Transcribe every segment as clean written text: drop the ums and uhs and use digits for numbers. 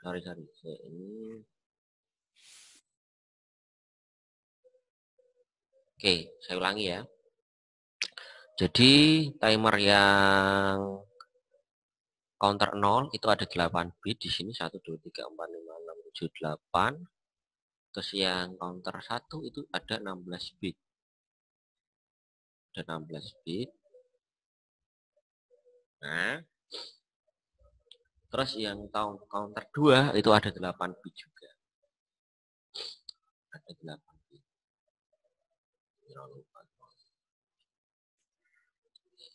Sorry. Ini. Oke, saya ulangi ya. Jadi timer yang counter 0 itu ada 8 bit di sini 1 2 3 4 5 6 7 8. Terus yang counter 1 itu ada 16 bit. Ada 16 bit. Nah, terus yang counter 2 itu ada 8 bit juga. Ada 8 bit.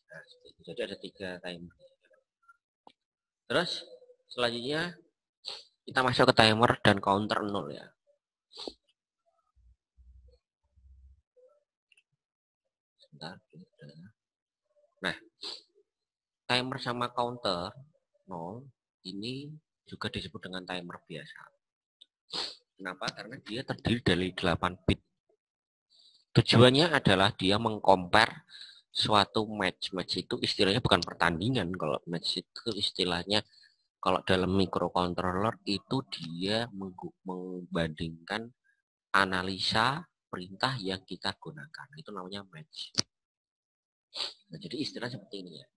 Nah, jadi ada 3 timer. Terus selanjutnya kita masuk ke timer dan counter 0 ya. Sebentar. Nah, timer sama counter 0 ini juga disebut dengan timer biasa. Kenapa? Karena dia terdiri dari 8 bit. Tujuannya adalah dia mengcompare suatu match. Match itu istilahnya bukan pertandingan. Kalau match itu istilahnya kalau dalam microcontroller itu dia membandingkan analisa perintah yang kita gunakan. Itu namanya match. Nah, jadi istilah seperti ini ya.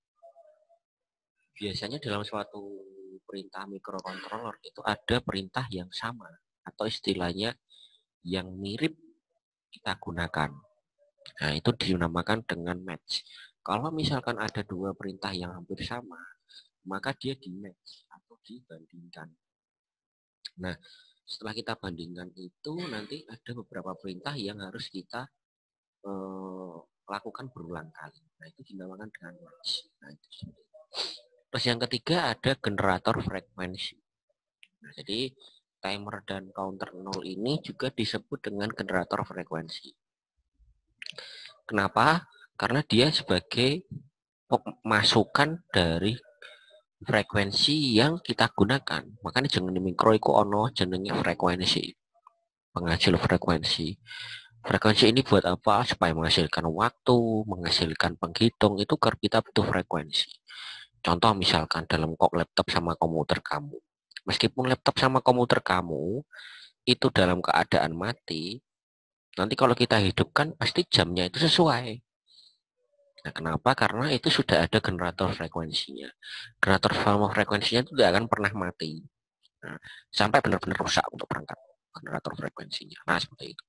Biasanya dalam suatu perintah microcontroller itu ada perintah yang sama atau istilahnya yang mirip kita gunakan. Nah, itu dinamakan dengan match. Kalau misalkan ada dua perintah yang hampir sama, maka dia di match atau dibandingkan. Nah, setelah kita bandingkan itu nanti ada beberapa perintah yang harus kita lakukan berulang kali. Nah, itu dinamakan dengan match. Nah, itu. Terus yang ketiga ada generator frekuensi. Nah, jadi timer dan counter 0 ini juga disebut dengan generator frekuensi. Kenapa? Karena dia sebagai masukan dari frekuensi yang kita gunakan. Makanya jenenge mikro iku ono jenenge frekuensi. Penghasil frekuensi. Frekuensi ini buat apa? Supaya menghasilkan waktu, menghasilkan penghitung, itu kita butuh frekuensi. Contoh misalkan dalam laptop sama komputer kamu. Meskipun laptop sama komputer kamu itu dalam keadaan mati, nanti kalau kita hidupkan pasti jamnya itu sesuai. Nah, kenapa? Karena itu sudah ada generator frekuensinya. Generator frekuensinya itu tidak akan pernah mati. Nah, sampai benar-benar rusak untuk perangkat generator frekuensinya. Nah, seperti itu.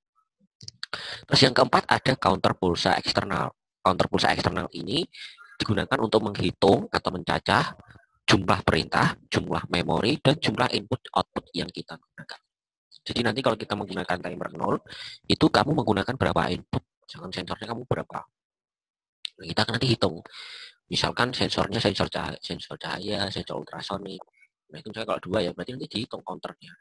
Terus yang keempat ada counter pulsa eksternal. Counter pulsa eksternal ini digunakan untuk menghitung atau mencacah jumlah perintah, jumlah memori, dan jumlah input-output yang kita gunakan. Jadi nanti kalau kita menggunakan timer 0, itu kamu menggunakan berapa input. Misalkan sensornya kamu berapa. Nah, kita akan nanti hitung. Misalkan sensornya sensor cahaya, sensor ultrasonik. Nah, itu misalnya kalau 2 ya, berarti nanti dihitung counternya.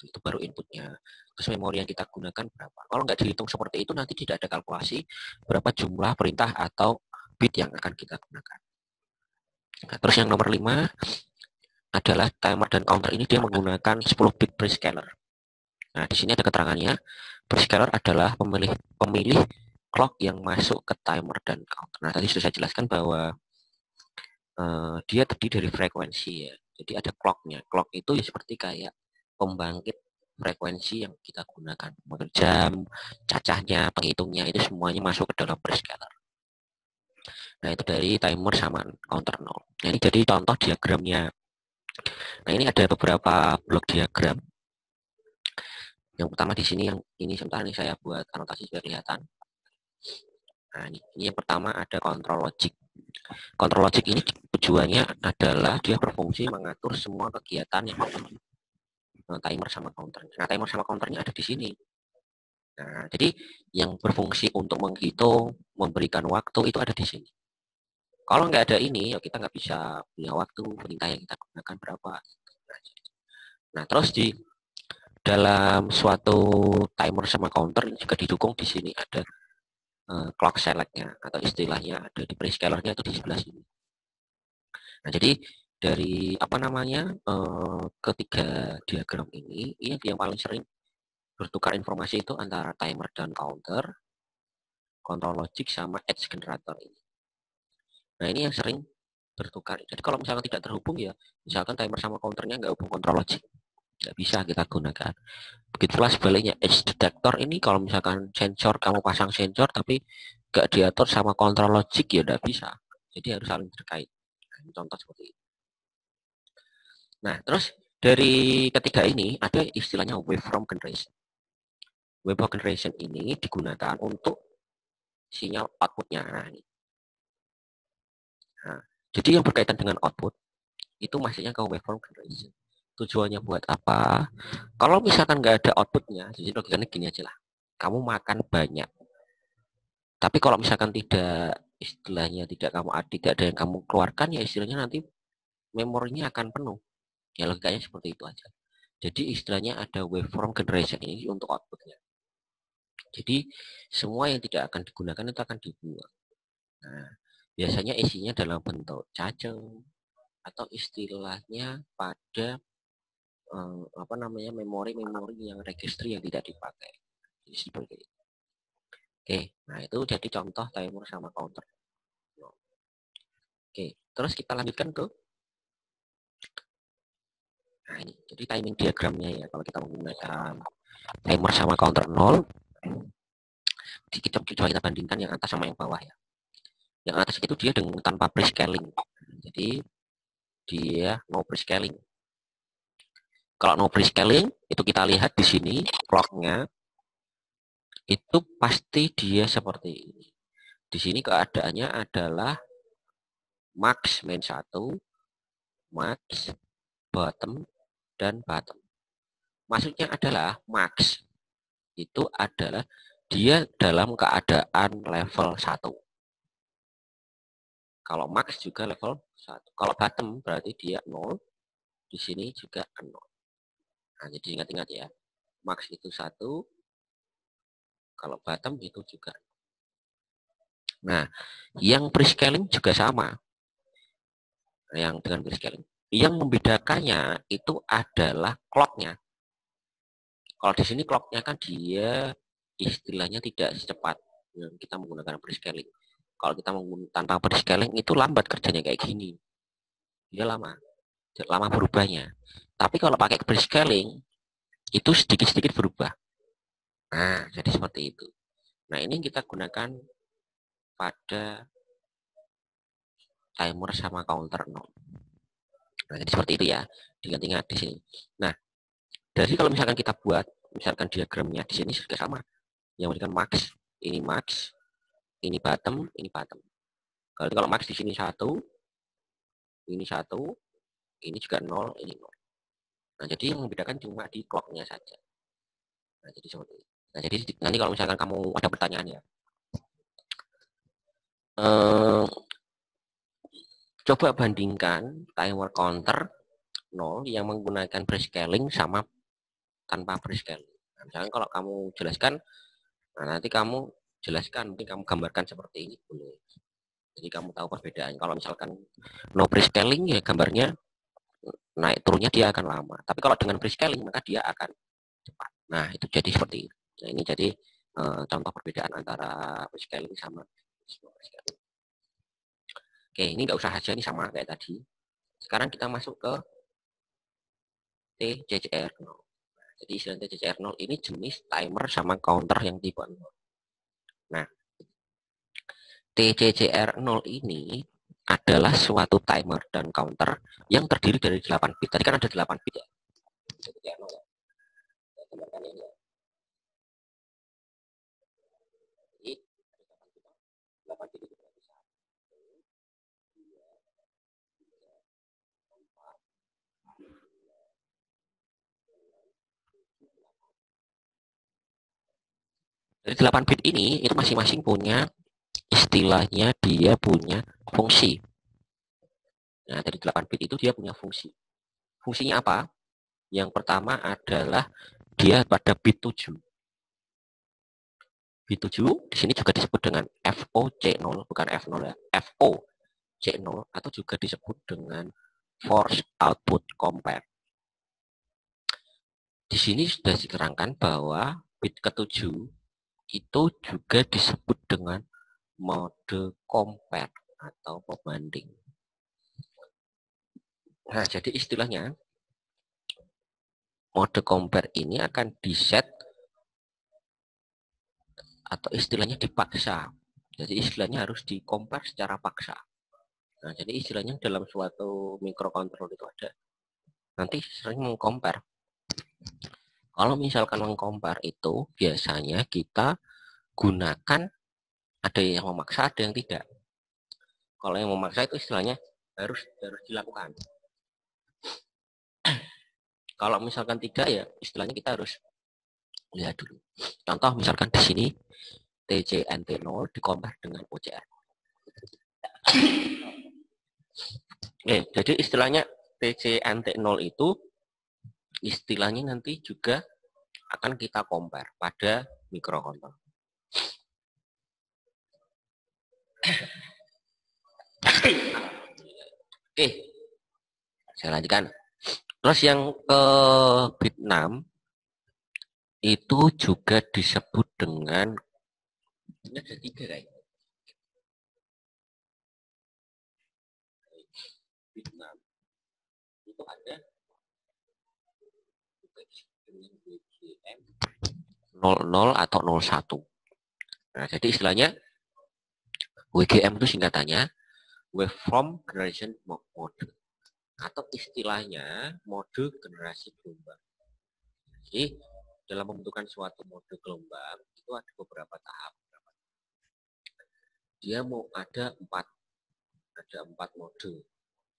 Itu baru inputnya. Terus memori yang kita gunakan berapa. Kalau nggak dihitung seperti itu, nanti tidak ada kalkulasi berapa jumlah perintah atau bit yang akan kita gunakan. Nah, terus yang nomor 5 adalah timer dan counter ini dia menggunakan 10 bit prescaler. Nah, di sini ada keterangannya. Prescaler adalah pemilih clock yang masuk ke timer dan counter. Nah, tadi sudah saya jelaskan bahwa dia terdiri dari frekuensi ya. Jadi ada clocknya. Clock itu ya seperti kayak pembangkit frekuensi yang kita gunakan. Jam, cacahnya, penghitungnya itu semuanya masuk ke dalam prescaler. Nah, itu dari timer sama counter 0. Nah, ini jadi contoh diagramnya. Nah, ini ada beberapa blok diagram. Yang pertama di sini yang ini sebentar nih saya buat anotasi supaya kelihatan. Nah, ini yang pertama ada control logic. Control logic ini tujuannya adalah dia berfungsi mengatur semua kegiatan yang timer sama counternya. Nah, timer sama counternya ada di sini. Nah, jadi yang berfungsi untuk menghitung, memberikan waktu itu ada di sini. Kalau nggak ada ini, ya kita nggak bisa punya waktu, perintah yang kita gunakan berapa. Nah, terus di dalam suatu timer sama counter juga didukung di sini ada clock selectnya atau istilahnya ada di prescalernya itu di sebelah sini. Nah, jadi dari apa namanya ketiga diagram ini yang paling sering bertukar informasi itu antara timer dan counter, control logic sama edge generator ini. Nah, ini yang sering bertukar. Jadi kalau misalkan tidak terhubung ya, misalkan timer sama counternya nggak hubung control logic. Nggak bisa kita gunakan. Begitulah sebaliknya, edge detector ini kalau misalkan sensor, kamu pasang sensor tapi nggak diatur sama kontrol logik ya nggak bisa. Jadi harus saling terkait. Nah, ini contoh seperti itu. Nah, terus dari ketiga ini ada istilahnya waveform generation. Waveform generation ini digunakan untuk sinyal outputnya. Nah, ini. Nah, jadi yang berkaitan dengan output itu masuknya ke waveform generation. Tujuannya buat apa? Kalau misalkan nggak ada outputnya, jadi logikanya gini aja lah. Kamu makan banyak, tapi kalau misalkan tidak istilahnya tidak ada yang kamu keluarkan ya istilahnya nanti memorinya akan penuh. Ya logikanya seperti itu aja. Jadi istilahnya ada waveform generation ini untuk outputnya. Jadi semua yang tidak akan digunakan itu akan dibuang. Nah, biasanya isinya dalam bentuk cacing atau istilahnya pada apa namanya memori-memori yang registry yang tidak dipakai. Jadi seperti itu. Oke, nah itu jadi contoh timer sama counter. Oke, terus kita lanjutkan ke nah ini. Jadi timing diagramnya ya kalau kita menggunakan timer sama counter 0, coba kita bandingkan yang atas sama yang bawah ya. Yang atas itu dia dengan tanpa prescaling. Jadi dia no prescaling. Kalau no prescaling itu kita lihat di sini clocknya itu pasti dia seperti ini. Di sini keadaannya adalah max main 1, max, bottom, dan bottom. Maksudnya adalah max itu adalah dia dalam keadaan level 1. Kalau max juga level 1. Kalau bottom berarti dia 0, di sini juga 0. Nah, jadi ingat-ingat ya. Max itu 1, kalau bottom itu juga. Nah, yang prescaling juga sama. Yang dengan prescaling. Yang membedakannya itu adalah clocknya. Kalau di sini clocknya kan dia istilahnya tidak secepat yang kita menggunakan prescaling. Kalau kita menggunakan tanpa prescaling itu lambat kerjanya kayak gini. Dia lama berubahnya. Tapi kalau pakai prescaling itu sedikit-sedikit berubah. Nah, jadi seperti itu. Nah, ini kita gunakan pada timer sama counter 0. Nah, jadi seperti itu ya. Ingat-ingat di sini. Nah, dari kalau misalkan kita buat misalkan diagramnya di sini juga sama. Yang memberikan max, ini bottom. Kalau max di sini 1, ini juga 0, ini 0. Nah, jadi yang membedakan cuma di clocknya saja. Nah, jadi seperti itu. Nah, jadi nanti kalau misalkan kamu ada pertanyaan ya, eh, coba bandingkan timer counter 0 yang menggunakan prescaling sama tanpa prescaling. Nah, misalkan kalau kamu jelaskan, nah nanti kamu jelaskan, mungkin kamu gambarkan seperti ini boleh. Jadi kamu tahu perbedaan. Kalau misalkan no prescaling ya gambarnya naik turunnya dia akan lama. Tapi kalau dengan prescaling maka dia akan cepat. Nah, itu jadi seperti itu. Nah, ini jadi contoh perbedaan antara prescaling sama prescaling. Oke, ini nggak usah aja, ini sama kayak tadi. Sekarang kita masuk ke TCCR0. Jadi istilah TCCR0 ini jenis timer sama counter yang tipe 0. Nah, TCCR0 ini adalah suatu timer dan counter yang terdiri dari 8 bit. Tadi kan ada 8 bit ya. TCCR0 ya. Saya gambarkan ini ya. Jadi 8 bit itu berarti 1, 2, 3, 4, 5, 6, 7, 8. Dari 8 bit ini itu masing-masing punya istilahnya dia punya fungsi. Nah, dari 8 bit itu dia punya fungsi. Fungsinya apa? Yang pertama adalah dia pada bit 7. Bit 7 di sini juga disebut dengan FOC0, bukan F0 ya. FOC0 atau juga disebut dengan force output compare. Di sini sudah diterangkan bahwa bit ke-7 itu juga disebut dengan mode compare atau pembanding. Nah, jadi istilahnya mode compare ini akan diset atau istilahnya dipaksa. Jadi istilahnya harus di compare secara paksa. Nah, jadi istilahnya dalam suatu microcontroller itu ada nanti sering mengcompare. Kalau misalkan mengcompare itu biasanya kita gunakan ada yang memaksa, ada yang tidak. Kalau yang memaksa itu istilahnya harus dilakukan. Kalau misalkan tidak ya istilahnya kita harus lihat dulu. Contoh misalkan di sini TCNT0 dikompar dengan OCR. Jadi istilahnya TCNT0 itu istilahnya nanti juga akan kita compare pada microcontroller. Oke, saya lanjutkan. Terus yang ke bit 6 itu juga disebut dengan ini ada 3 guys. Bit 6 itu ada dengan WGM 00 atau 01. Nah, jadi istilahnya WGM itu singkatannya Waveform Generation Mode atau istilahnya mode generasi gelombang. Jadi dalam pembentukan suatu mode gelombang itu ada beberapa tahap. Dia mau ada 4 mode.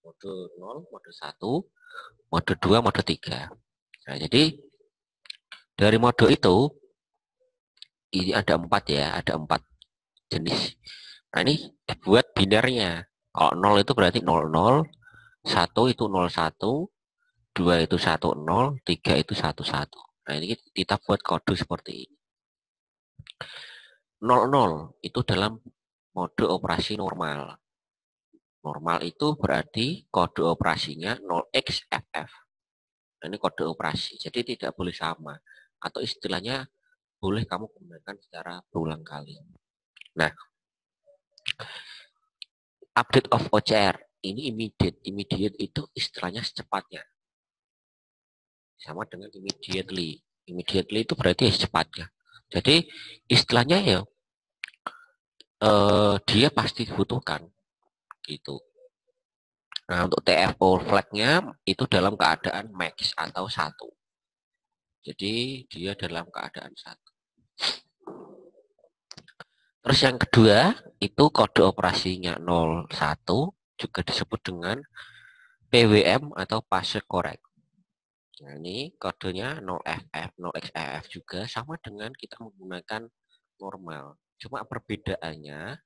Mode 0, mode 1, mode 2, mode 3. Nah, jadi dari mode itu ini ada 4 ya, ada 4 jenis. Nah, ini dibuat binarnya. Kalau 0 itu berarti 00, 1 itu 01, 2 itu 10, 3 itu 11. Nah, ini kita buat kode seperti ini. 00 itu dalam mode operasi normal. Normal itu berarti kode operasinya 0xFF. Nah, ini kode operasi, jadi tidak boleh sama. Atau istilahnya boleh kamu gunakan secara berulang kali. Nah, update of OCR ini immediate. Immediate itu istilahnya secepatnya. Sama dengan immediately. Immediately itu berarti secepatnya. Jadi istilahnya ya dia pasti dibutuhkan gitu. Nah, untuk TFO flag-nya itu dalam keadaan max atau 1. Jadi dia dalam keadaan 1. Terus yang kedua itu kode operasinya 01 juga disebut dengan PWM atau phase correct. Nah, ini kodenya 0FF, 0XFF juga sama dengan kita menggunakan normal. Cuma perbedaannya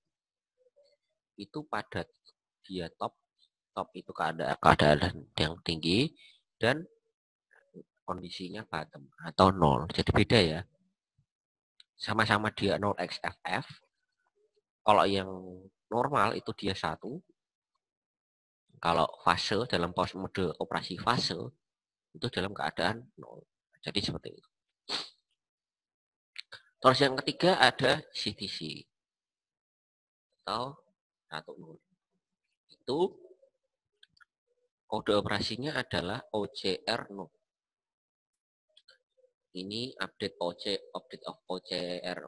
itu pada dia top itu keadaan yang tinggi dan kondisinya bottom atau 0. Jadi beda ya. Sama-sama dia 0xFF. Kalau yang normal itu dia 1. Kalau fase dalam mode operasi fase itu dalam keadaan 0. Jadi seperti itu. Terus yang ketiga ada CTC atau 10. Itu kode operasinya adalah OCR 0. Ini update of OCR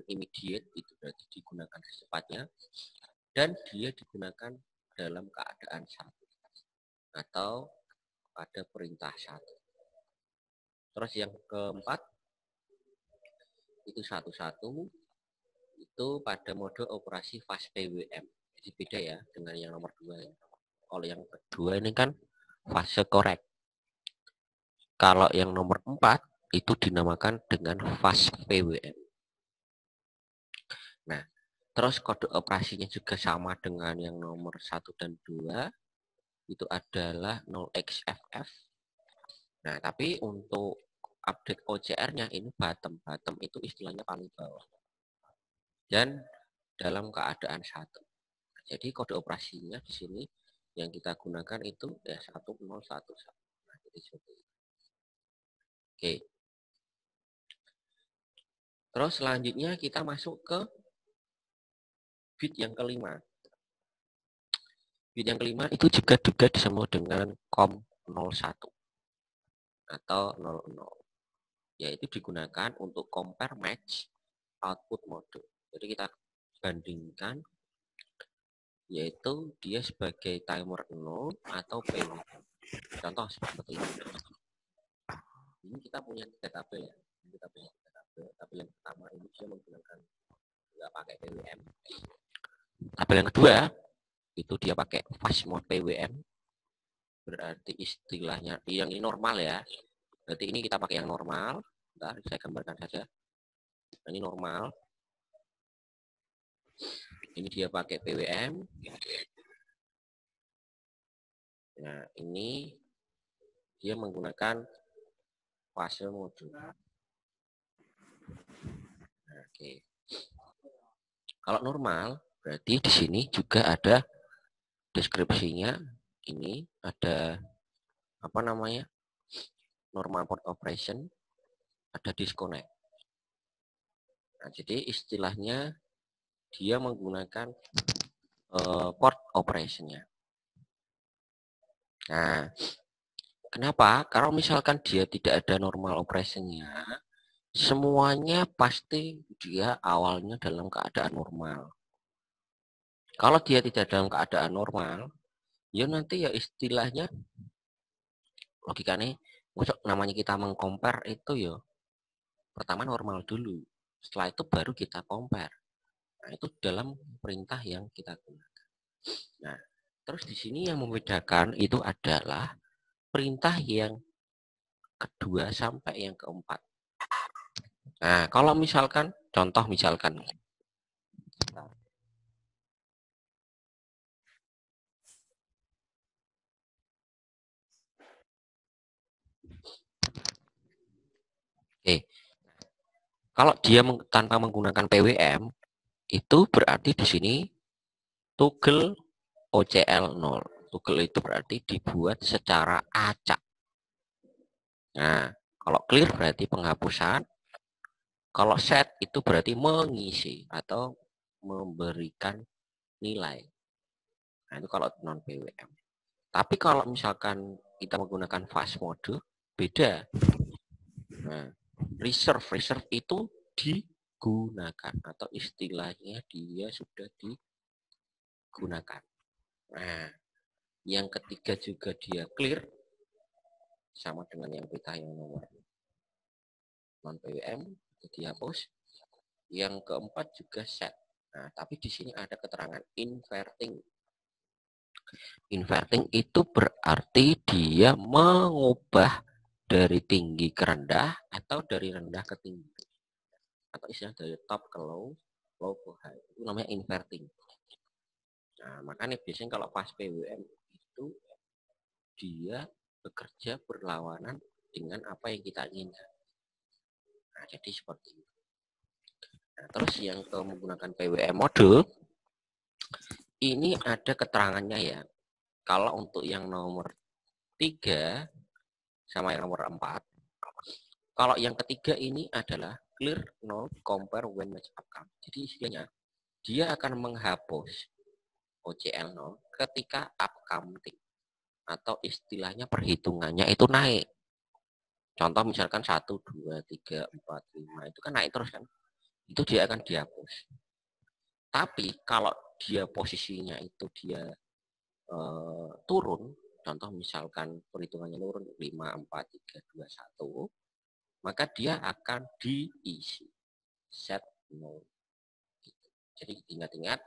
immediate itu berarti digunakan secepatnya dan dia digunakan dalam keadaan 1 atau pada perintah 1. Terus yang keempat itu 11 itu pada mode operasi fast PWM. Jadi beda ya dengan yang nomor 2 ya. Kalau yang kedua ini kan fase correct. Kalau yang nomor 4 itu dinamakan dengan fast PWM. Nah, terus kode operasinya juga sama dengan yang nomor 1 dan 2 itu adalah 0xFF. Nah, tapi untuk update OCR-nya ini bottom. Bottom itu istilahnya paling bawah. Dan dalam keadaan 1. Jadi kode operasinya di sini yang kita gunakan itu ya 1011. Nah, jadi seperti itu. Oke. Terus selanjutnya kita masuk ke bit yang kelima. Bit yang kelima itu juga disebut dengan COM01 atau 00. Yaitu digunakan untuk compare match output mode. Jadi kita bandingkan, yaitu dia sebagai timer 0 atau PWM. Contoh seperti ini. Ini kita punya tiga tabel ya. Kita punya tiga tabel. Tabel yang pertama ini dia menggunakan nggak pakai PWM. Tabel yang kedua itu dia pakai fast mode PWM. Berarti istilahnya yang ini normal ya. Berarti ini kita pakai yang normal. Bentar, saya gambarkan saja. Ini normal. Ini dia pakai PWM. Nah, ini dia menggunakan fase mode. Nah, oke. Kalau normal, berarti di sini juga ada deskripsinya. Ini ada apa namanya? Normal port operation, ada disconnect. Nah, jadi istilahnya dia menggunakan port operationnya. Nah, kenapa? Kalau misalkan dia tidak ada normal operationnya, semuanya pasti dia awalnya dalam keadaan normal. Kalau dia tidak dalam keadaan normal, ya nanti ya istilahnya logikanya, namanya kita mengcompare itu ya pertama normal dulu. Setelah itu baru kita compare. Nah, itu dalam perintah yang kita gunakan. Nah, terus di sini yang membedakan itu adalah perintah yang kedua sampai yang keempat. Nah, kalau misalkan, contoh misalkan, kalau dia tanpa menggunakan PWM, itu berarti di sini toggle OCL 0. Toggle itu berarti dibuat secara acak. Nah, kalau clear berarti penghapusan. Kalau set itu berarti mengisi atau memberikan nilai. Nah, itu kalau non PWM. Tapi kalau misalkan kita menggunakan fast mode, beda. Nah, reserve itu digunakan atau istilahnya dia sudah digunakan. Nah, yang ketiga juga dia clear sama dengan yang kita yang nomor non PWM itu dihapus. Yang keempat juga set. Nah, tapi di sini ada keterangan inverting. Inverting itu berarti dia mengubah dari tinggi ke rendah atau dari rendah ke tinggi. Atau istilah dari top ke low, low ke high. Itu namanya inverting. Nah, makanya biasanya kalau pas PWM itu dia bekerja berlawanan dengan apa yang kita inginkan. Nah, jadi seperti itu. Nah, terus yang menggunakan PWM mode ini ada keterangannya ya. Kalau untuk yang nomor 3 sama yang nomor 4, kalau yang ketiga ini adalah clear no compare when match outcome. Jadi istilahnya dia akan menghapus OCL 0 ketika up counting atau istilahnya perhitungannya itu naik. Contoh misalkan 1, 2, 3, 4, 5 itu kan naik terus kan. Itu dia akan dihapus. Tapi kalau dia posisinya itu dia turun, contoh misalkan perhitungannya turun 5, 4, 3, 2, 1, maka dia akan diisi set 0. Jadi ingat-ingat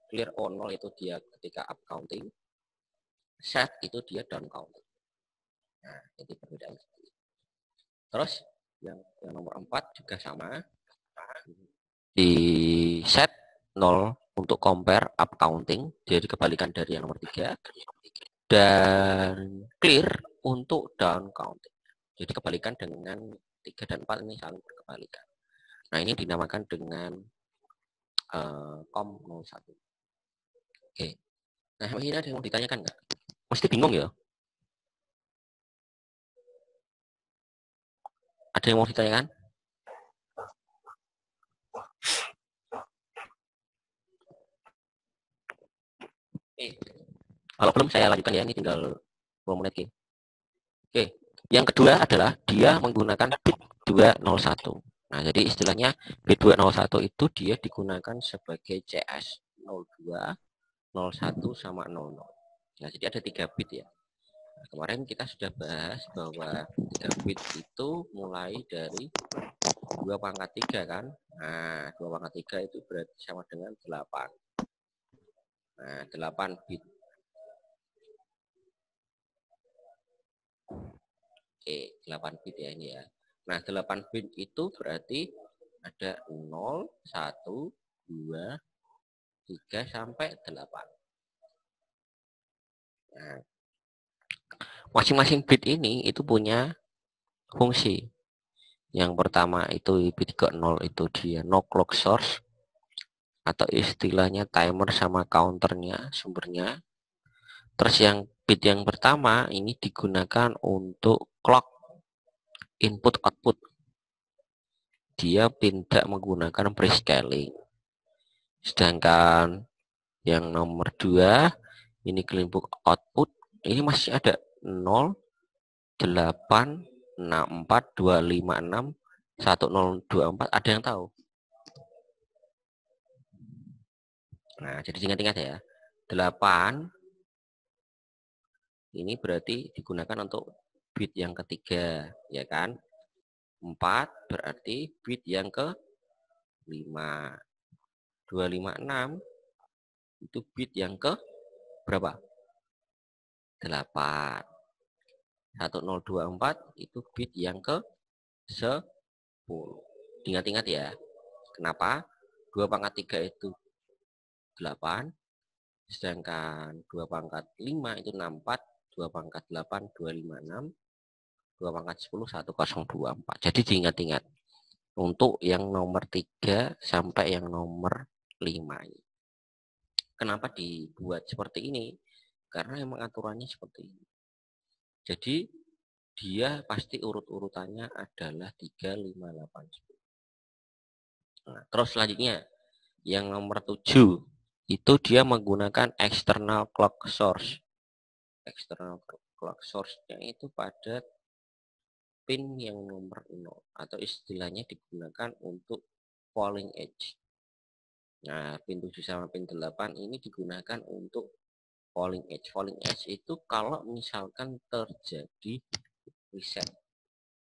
clear O0 itu dia ketika up counting, set itu dia down counting. Nah, jadi perbedaan. Terus yang nomor 4 juga sama. Di set 0 untuk compare up counting, jadi kebalikan dari yang nomor 3. Dan clear untuk down counting. Jadi kebalikan dengan 3 dan 4 ini saling berkebalikan. Nah, ini dinamakan dengan COM01. Oke. Nah, ini ada yang mau ditanyakan nggak? Mesti bingung ya? Ada yang mau ditanyakan? Kalau belum saya lanjutkan ya, ini tinggal 10 menit. Oke. Yang kedua adalah dia menggunakan bit 201. Nah, jadi istilahnya bit 201 itu dia digunakan sebagai CS 02, 01 sama 00. Nah, jadi ada 3 bit ya. Nah, kemarin kita sudah bahas bahwa 3 bit itu mulai dari 2 pangkat 3 kan. Nah, 2 pangkat 3 itu berarti sama dengan 8. Nah, 8 bit. Oke, 8 bit ya ini ya. Nah, 8 bit itu berarti ada 0, 1, 2, 3 sampai 8. Nah, masing-masing bit ini itu punya fungsi. Yang pertama itu bit ke 0 itu dia no clock source atau istilahnya timer sama counternya sumbernya. Terus yang bit yang pertama ini digunakan untuk clock input output. Dia tidak menggunakan prescaling. Sedangkan yang nomor 2 ini input output ini masih ada 0, 8, 64, 256, 1024. Ada yang tahu? Nah, jadi ingat-ingat ya. 8 ini berarti digunakan untuk bit yang ketiga, ya kan? 4 berarti bit yang ke 5. 256 itu bit yang ke berapa? 8. 1024 itu bit yang ke 10. Ingat-ingat ya. Kenapa? 2 pangkat 3 itu 8, sedangkan 2 pangkat 5 itu 64, 2 pangkat 8 256, 2 pangkat 10 1024. Jadi diingat-ingat untuk yang nomor 3 sampai yang nomor 5 ini. Kenapa dibuat seperti ini? Karena emang aturannya seperti ini. Jadi dia pasti urut-urutannya adalah 3, 5, 8, 10. Nah, terus selanjutnya yang nomor 7 itu dia menggunakan external clock source. External clock source-nya itu pada pin yang nomor 0 atau istilahnya digunakan untuk falling edge. Nah, pin 7 sama pin 8 ini digunakan untuk falling edge. Falling edge itu kalau misalkan terjadi reset.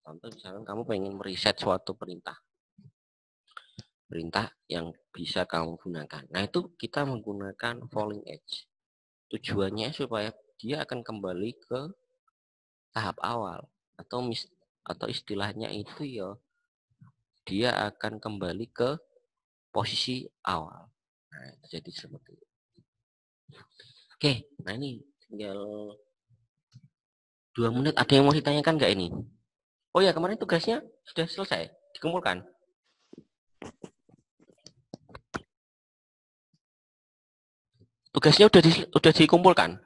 Contoh misalkan kamu pengen mereset suatu perintah yang bisa kamu gunakan. Nah, itu kita menggunakan falling edge. Tujuannya supaya dia akan kembali ke tahap awal atau istilahnya itu ya dia akan kembali ke posisi awal. Nah, jadi seperti itu. Oke, nah ini tinggal 2 menit. Ada yang mau ditanyakan nggak ini? Oh ya, kemarin tugasnya sudah selesai, dikumpulkan. Tugasnya udah dikumpulkan.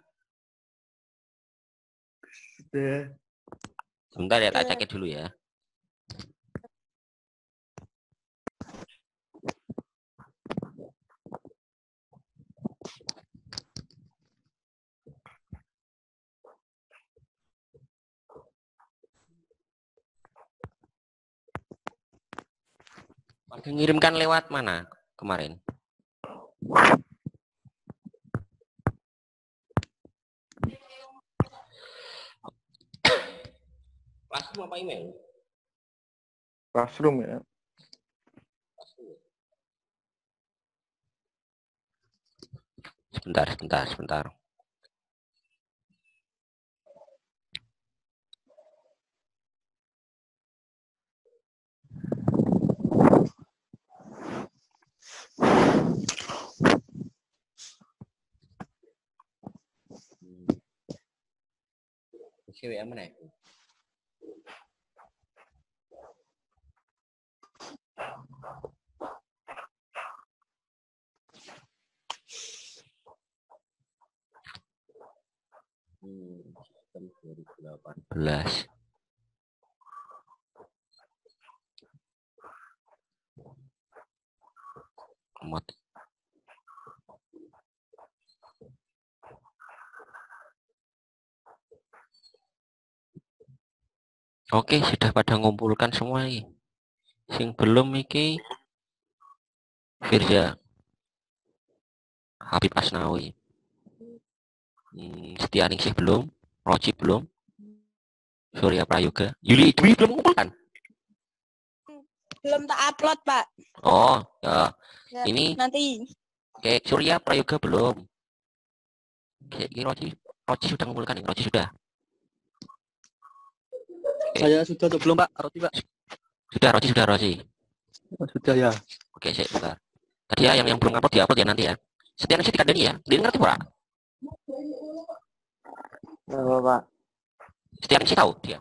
Sudah. Sebentar ya, tak cek dulu ya. Ngirimkan lewat mana kemarin? Classroom apa email? Classroom ya. Sebentar. Cewek mana ya? Sistem 2018. Amat. Oke, sudah pada ngumpulkan semua iki. Sing belum iki Firza, Habib Asnawi. Setia Ningsih belum, Roji belum, Surya Prayoga. Yuli Dwi belum mengumpulkan. Belum tak upload, Pak. Oh, ya. Ya, Ini nanti. Oke, Surya Prayoga belum. Oke, ini Roji sudah mengumpulkan nih, Roji sudah. Oke. Saya sudah atau belum, Pak? Roti, Pak. Sudah Roji. Oh, sudah ya. Oke, saya bentar. Tadi ya yang belum upload diupload ya nanti ya. Setia Ningsih dikandani ya. Dia ngerti ora? Ya, Pak. Setia Ningsih tahu dia.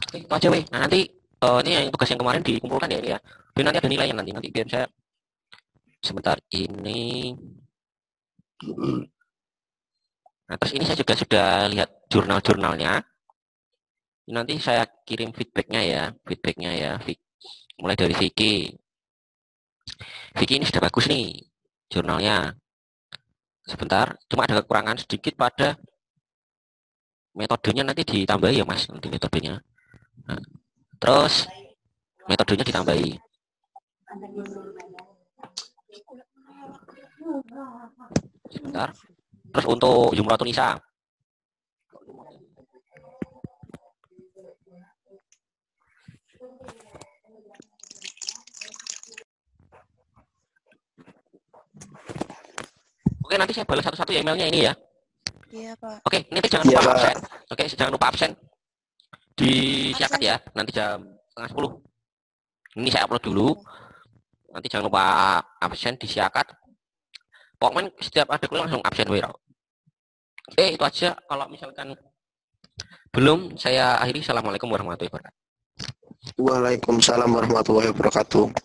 Oke, itu aja weh. Nah, nanti ini yang tugas yang kemarin dikumpulkan ya ini ya. Jadi nanti ada nilainya nanti biar saya sebentar ini. Nah, terus ini saya juga sudah lihat jurnal-jurnalnya. Nanti saya kirim feedbacknya ya. Mulai dari Vicky. Vicky ini sudah bagus nih jurnalnya. Sebentar, cuma ada kekurangan sedikit pada metodenya nanti ditambahi ya mas, nanti metodenya. Nah, terus metodenya ditambahi. Sebentar. Terus untuk Yumratun Nisa. Oke, nanti saya balas satu-satu ya emailnya ini ya. Iya, Pak. Oke, nanti jangan lupa absen. Oke, jangan lupa absen. Disiakat ya, nanti jam 9:30. Ini saya upload dulu. Nanti jangan lupa absen disiakat. Pokoknya setiap ada kuliah langsung absen wira. Oke, itu aja. Kalau misalkan belum, saya akhiri. Assalamualaikum warahmatullahi wabarakatuh. Waalaikumsalam warahmatullahi wabarakatuh.